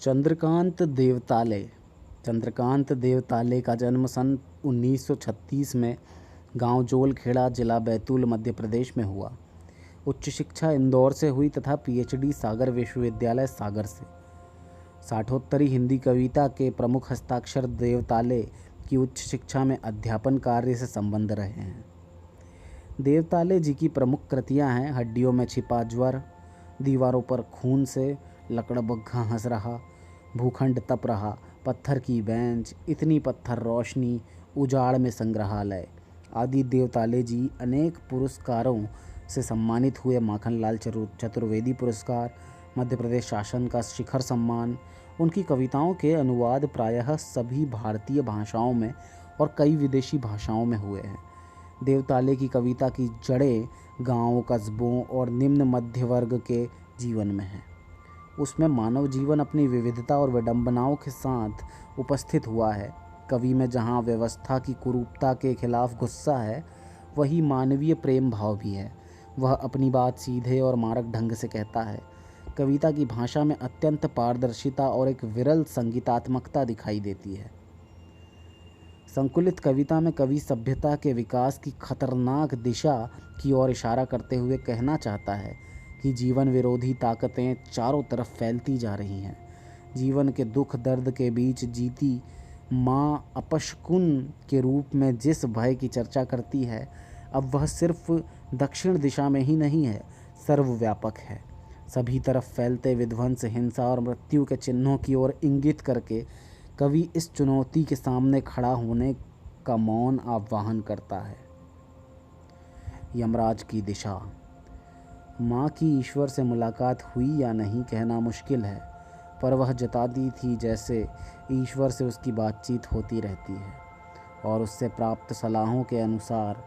चंद्रकांत देवताले। चंद्रकांत देवताले का जन्म सन 1936 में गांव जोलखेड़ा, जिला बैतूल, मध्य प्रदेश में हुआ। उच्च शिक्षा इंदौर से हुई तथा पीएचडी सागर विश्वविद्यालय सागर से। साठोत्तरी हिंदी कविता के प्रमुख हस्ताक्षर देवताले की उच्च शिक्षा में अध्यापन कार्य से संबंध रहे हैं। देवताले जी की प्रमुख कृतियां हैं हड्डियों में छिपा ज्वर, दीवारों पर खून से, लकड़ बग्घा हंस रहा, भूखंड तप रहा, पत्थर की बेंच, इतनी पत्थर रोशनी, उजाड़ में संग्रहालय आदि। देवताले जी अनेक पुरस्कारों से सम्मानित हुए। माखनलाल चतुर्वेदी पुरस्कार, मध्य प्रदेश शासन का शिखर सम्मान। उनकी कविताओं के अनुवाद प्रायः सभी भारतीय भाषाओं में और कई विदेशी भाषाओं में हुए हैं। देवताले की कविता की जड़ें गाँव, कस्बों और निम्न मध्य वर्ग के जीवन में हैं। उसमें मानव जीवन अपनी विविधता और विडंबनाओं के साथ उपस्थित हुआ है। कवि में जहाँ व्यवस्था की कुरूपता के खिलाफ गुस्सा है, वही मानवीय प्रेम भाव भी है। वह अपनी बात सीधे और मारक ढंग से कहता है। कविता की भाषा में अत्यंत पारदर्शिता और एक विरल संगीतात्मकता दिखाई देती है। संकुलित कविता में कवि सभ्यता के विकास की खतरनाक दिशा की ओर इशारा करते हुए कहना चाहता है कि जीवन विरोधी ताकतें चारों तरफ फैलती जा रही हैं। जीवन के दुख दर्द के बीच जीती माँ अपशकुन के रूप में जिस भय की चर्चा करती है, अब वह सिर्फ दक्षिण दिशा में ही नहीं है, सर्वव्यापक है। सभी तरफ फैलते विध्वंस, हिंसा और मृत्यु के चिन्हों की ओर इंगित करके कवि इस चुनौती के सामने खड़ा होने का मौन आह्वान करता है। यमराज की दिशा। माँ की ईश्वर से मुलाकात हुई या नहीं कहना मुश्किल है, पर वह जताती थी जैसे ईश्वर से उसकी बातचीत होती रहती है और उससे प्राप्त सलाहों के अनुसार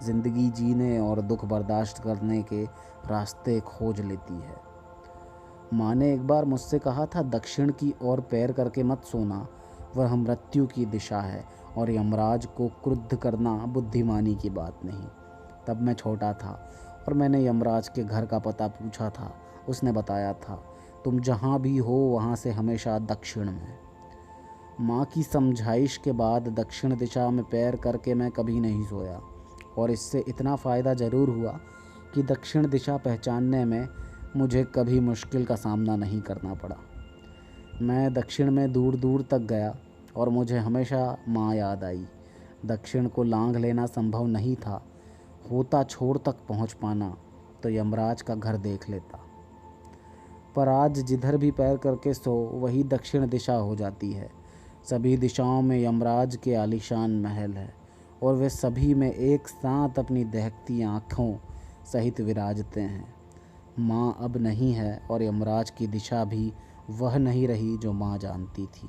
ज़िंदगी जीने और दुख बर्दाश्त करने के रास्ते खोज लेती है। माँ ने एक बार मुझसे कहा था, दक्षिण की ओर पैर करके मत सोना, वह मृत्यु की दिशा है और यमराज को क्रुद्ध करना बुद्धिमानी की बात नहीं। तब मैं छोटा था और मैंने यमराज के घर का पता पूछा था। उसने बताया था, तुम जहाँ भी हो वहाँ से हमेशा दक्षिण में। माँ की समझाइश के बाद दक्षिण दिशा में पैर करके मैं कभी नहीं सोया और इससे इतना फ़ायदा ज़रूर हुआ कि दक्षिण दिशा पहचानने में मुझे कभी मुश्किल का सामना नहीं करना पड़ा। मैं दक्षिण में दूर दूर तक गया और मुझे हमेशा माँ याद आई। दक्षिण को लांघ लेना संभव नहीं था। होता छोर तक पहुँच पाना तो यमराज का घर देख लेता। पर आज जिधर भी पैर करके सो वही दक्षिण दिशा हो जाती है। सभी दिशाओं में यमराज के आलीशान महल है और वे सभी में एक साथ अपनी दहकती आँखों सहित विराजते हैं। माँ अब नहीं है और यमराज की दिशा भी वह नहीं रही जो माँ जानती थी।